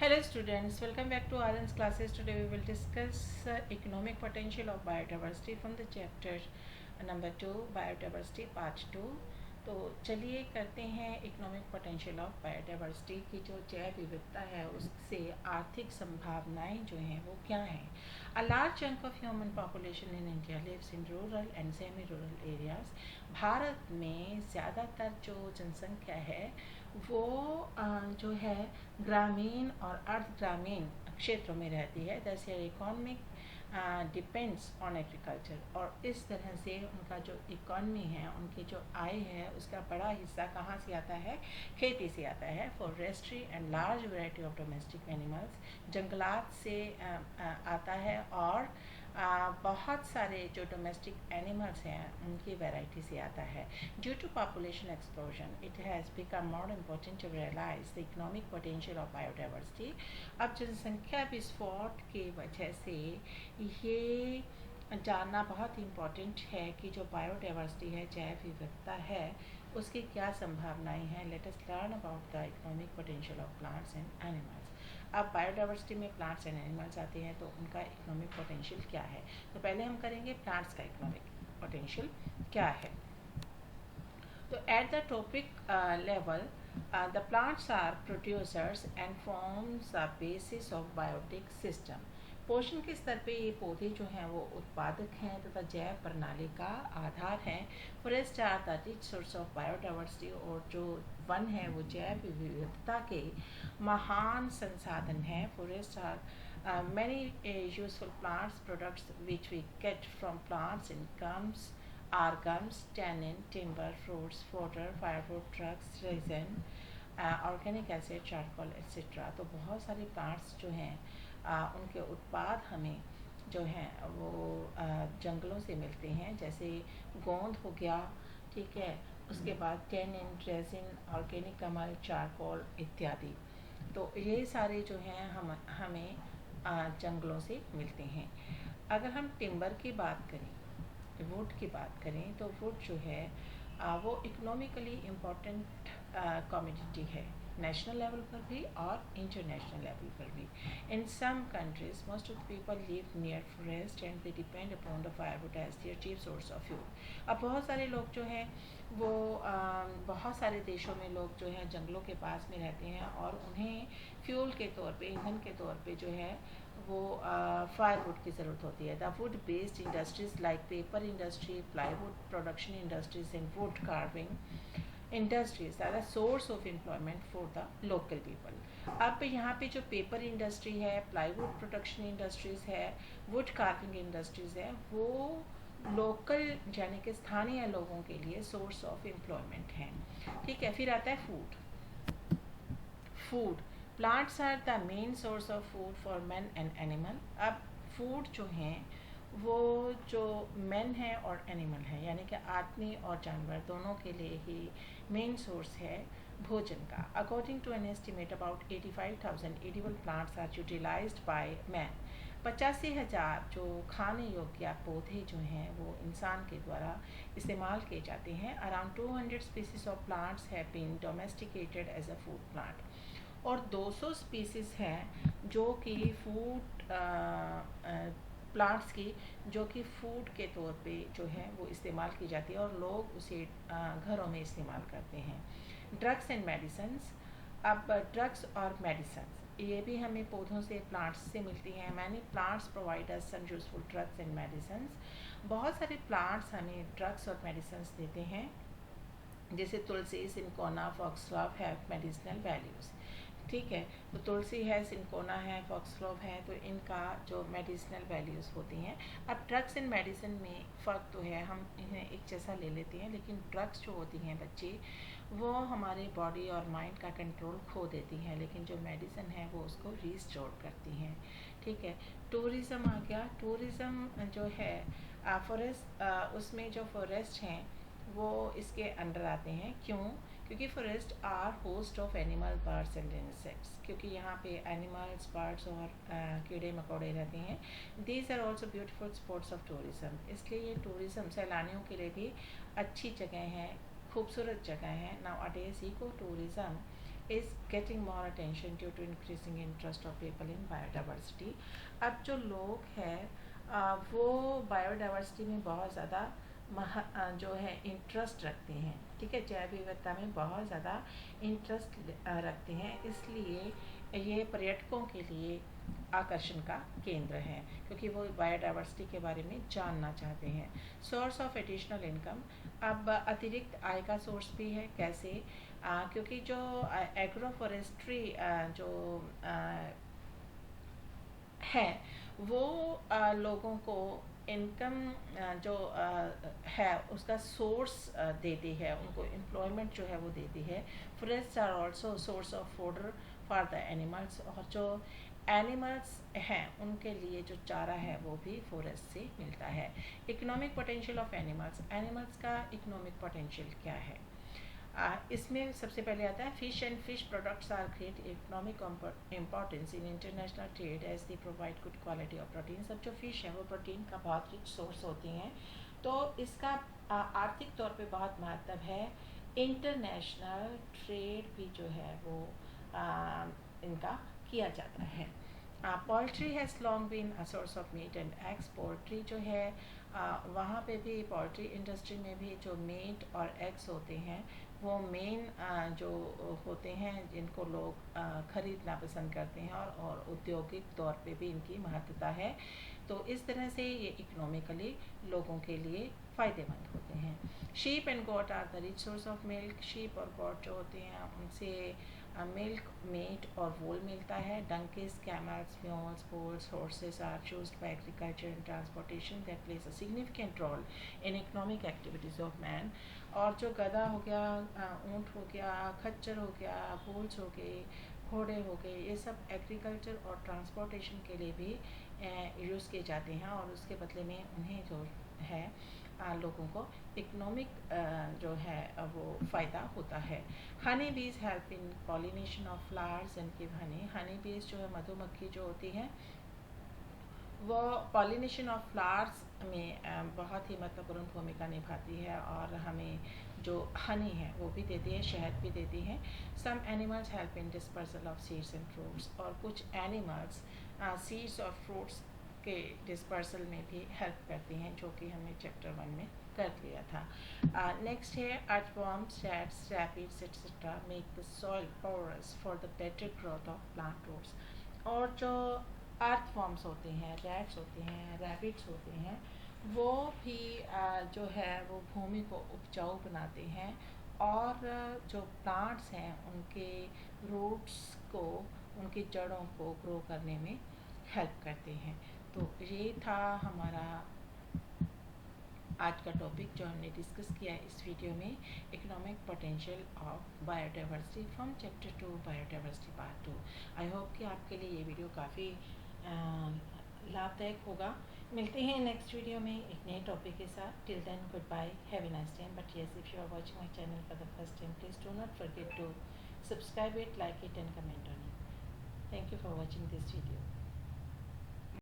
Hello students, welcome back to RN's classes. Today we will discuss economic potential of biodiversity from the chapter number 2 biodiversity part 2. तो चलिए करते हैं economic potential of biodiversity की जो जैव विविधता है उससे आर्थिक संभावनाएं जो हैं वो क्या हैं. A large chunk of human population in India lives in rural and semi rural areas. Bharat में ज़्यादातर जो जनसंख्या है वो जो है ग्रामीण और अर्ध ग्रामीण क्षेत्रों में रहती है. दस इकोनॉमिक डिपेंड्स ऑन एग्रीकल्चर और इस तरह से उनका जो इकॉनमी है, उनकी जो आय है, उसका बड़ा हिस्सा कहाँ से आता है? खेती से आता है. Forestry and large variety of domestic animals, जंगलात से आता है और बहुत सारे जो डोमेस्टिक एनिमल्स हैं उनकी वैरायटी से आता है. Due to population explosion it has become more important to realise the economic potential of biodiversity. अब जनसंख्या विस्फोट की वजह से ये जानना बहुत इम्पॉर्टेंट है कि जो बायोडाइवर्सिटी है, जैव विविधता है, उसकी क्या संभावनाएं हैं. Let us learn about the economic potential of plants and animals. अब बायोडाइवर्सिटी में प्लांट्स एंड एनिमल्स आते हैं तो उनका इकोनॉमिक पोटेंशियल क्या है. तो पहले हम करेंगे प्लांट्स का इकोनॉमिक पोटेंशियल क्या है. तो at the topic level the plants are producers and forms the basis of biotic system. पोषण के स्तर पे ये पौधे जो हैं वो उत्पादक हैं तथा जैव प्रणाली का आधार हैं. Forest are the rich source of biodiversity और जो वन है वो जैव विविधता के महान संसाधन हैं. Forest are many useful plants products which we get from plants incomes are gums, tannin, timber, fruits, fodder, firewood, drugs, resin, organic acid, charcoal etcetera. तो बहुत सारे प्लांट्स जो हैं उनके उत्पाद हमें जो हैं वो जंगलों से मिलते हैं. जैसे गोंद हो गया, ठीक है, उसके बाद टेनिन, रेजिन, ऑर्गेनिक कमल, चारकोल इत्यादि. तो ये सारे जो हैं हमें जंगलों से मिलते हैं. अगर हम टिम्बर की बात करें, वुड की बात करें, तो वुड जो है वो इकोनॉमिकली इम्पॉर्टेंट कमोडिटी है, नेशनल लेवल पर भी और इंटरनेशनल लेवल पर भी. In some countries most of people live near forest and they depend upon the firewood as their chief source of fuel. अब बहुत सारे लोग जो हैं वो बहुत सारे देशों में लोग जो हैं जंगलों के पास में रहते हैं और उन्हें फ्यूल के तौर पे, ईंधन के तौर पे जो है वो फायरवुड की ज़रूरत होती है. The wood based industries like paper industry, plywood production industries and wood carving industries are the source of employment for the local people. अब यहाँ पे जो पेपर इंडस्ट्री है, प्लाईवुड प्रोडक्शन इंडस्ट्रीज है, वुड कार्विंग इंडस्ट्रीज है, वो local यानी कि स्थानीय लोगों के लिए सोर्स ऑफ एम्प्लॉयमेंट है. ठीक है. फिर आता है food. Plants are the main source of food for man and animal. अब फूड जो हैं वो जो मैन है और एनिमल है यानी कि आदमी और जानवर दोनों के लिए ही मेन सोर्स है भोजन का. According to an estimate about 85,000 edible plants are utilised by man. 85,000 जो खाने योग्य पौधे जो हैं वो इंसान के द्वारा इस्तेमाल किए जाते हैं. Around 200 species of plants have been domesticated as a food plant और 200 स्पीसीज हैं जो कि फूड प्लांट्स की जो कि फूड के तौर पे जो है वो इस्तेमाल की जाती है और लोग उसे घरों में इस्तेमाल करते हैं. Drugs and medicines. अब ड्रग्स और मेडिसिन्स ये भी हमें पौधों से, प्लांट्स से मिलती हैं. Many plants provide us some useful drugs and medicines. बहुत सारे प्लांट्स हमें ड्रग्स और मेडिसिन्स देते हैं. जैसे tulsi, cinchona, foxglove have medicinal values. ठीक है. तो तुलसी है, सिनकोना है, फॉक्सग्लोव है, तो इनका जो मेडिसिनल वैल्यूज़ होती हैं. अब ड्रग्स एंड मेडिसिन में फ़र्क तो है, हम इन्हें एक जैसा ले लेते हैं, लेकिन ड्रग्स जो होती हैं बच्चे वो हमारे बॉडी और माइंड का कंट्रोल खो देती हैं, लेकिन जो मेडिसिन है वो उसको रिस्टोर करती हैं. ठीक है. टूरिज़म आ गया. टूरिज़म जो है फॉरेस्ट, उसमें जो फॉरेस्ट हैं वो इसके अंडर आते हैं. क्यों? क्योंकि forest are host of animal, birds and insects. क्योंकि यहाँ पे एनिमल्स, बर्ड्स और कीड़े मकोड़े रहते हैं. These are also beautiful spots of tourism. इसलिए ये टूरिज़म सैलानियों के लिए भी अच्छी जगह हैं, खूबसूरत जगह हैं. Nowadays eco tourism is getting more attention due to increasing interest of people in biodiversity. अब जो लोग हैं वो बायोडाइवर्सिटी में बहुत ज़्यादा जो है इंटरेस्ट रखते हैं, ठीक है, जैव विविधता में बहुत ज़्यादा इंटरेस्ट रखते हैं, इसलिए ये पर्यटकों के लिए आकर्षण का केंद्र है क्योंकि वो बायोडाइवर्सिटी के बारे में जानना चाहते हैं। सोर्स ऑफ एडिशनल इनकम, अब अतिरिक्त आय का सोर्स भी है। कैसे? क्योंकि जो एग्रो फॉरेस्ट्री जो है वो लोगों को इनकम जो है उसका सोर्स देती है, उनको एम्प्लॉयमेंट जो है वो देती है। Forest are also source of fodder for the animals, और जो एनिमल्स हैं उनके लिए जो चारा है वो भी फॉरेस्ट से मिलता है। Economic potential of animals, animals का इकोनॉमिक पोटेंशियल क्या है? इसमें सबसे पहले आता है fish and fish products are great economic importance in international trade as they provide good quality of protein. सब जो फिश है वो प्रोटीन का बहुत रिच सोर्स होती हैं, तो इसका आर्थिक तौर पे बहुत महत्व है। इंटरनेशनल ट्रेड भी जो है वो इनका किया जाता है। Poultry has long been a source of meat and eggs, poultry जो है वहाँ पे भी पोल्ट्री इंडस्ट्री में भी जो मीट और एग्स होते हैं वो मेन जो होते हैं जिनको लोग ख़रीदना पसंद करते हैं, और औद्योगिक तौर पे भी इनकी महत्वता है। तो इस तरह से ये इकोनॉमिकली लोगों के लिए फ़ायदेमंद होते हैं। Sheep and goat are the rich source of milk, sheep और गोट जो होते हैं उनसे मिल्क, मीट और वूल मिलता है। Donkeys, camels, mules, bulls, horses are used by agriculture and transportation that plays a significant role in economic activities of man. और जो गधा हो गया, ऊँट हो गया, खच्चर हो गया, बुल्स हो गए, घोड़े हो गए, ये सब एग्रीकल्चर और ट्रांसपोर्टेशन के लिए भी यूज़ किए जाते हैं, और उसके बदले में उन्हें जो है लोगों को इकोनॉमिक जो है वो फ़ायदा होता है। हनी बीज help in pollination of flowers and give Honey, Honey बीज जो है मधुमक्खी जो होती है वो पॉलिनेशन ऑफ फ्लावर्स में बहुत ही महत्वपूर्ण भूमिका निभाती है, और हमें जो हनी है वो भी देती है, शहद भी देती है। Some animals help in dispersal of seeds and fruits, और कुछ एनिमल्स सीड्स और फ्रूट्स के डिस्पर्सल में भी हेल्प करती हैं, जो कि हमने चैप्टर 1 में कर लिया था। नेक्स्ट है earthworms, rats, rabbits etcetera make the soil porous for the better growth of plant roots. और जो अर्थवर्म्स होते हैं, रैट्स होते हैं, रैबिट्स होते हैं, वो भी जो है वो भूमि को उपजाऊ बनाते हैं, और जो प्लांट्स हैं उनके रूट्स को, उनकी जड़ों को ग्रो करने में हेल्प करते हैं। तो ये था हमारा आज का टॉपिक जो हमने डिस्कस किया इस वीडियो में, economic potential of biodiversity from chapter 2 biodiversity part 2। I hope कि आपके लिए ये वीडियो काफ़ी लाभदायक होगा। मिलते हैं नेक्स्ट वीडियो में एक नए टॉपिक के साथ। Till then goodbye, have a nice time. But yes, if you are watching my channel for the first time, please do not forget to subscribe it, like it and comment on it. Thank you for watching this video.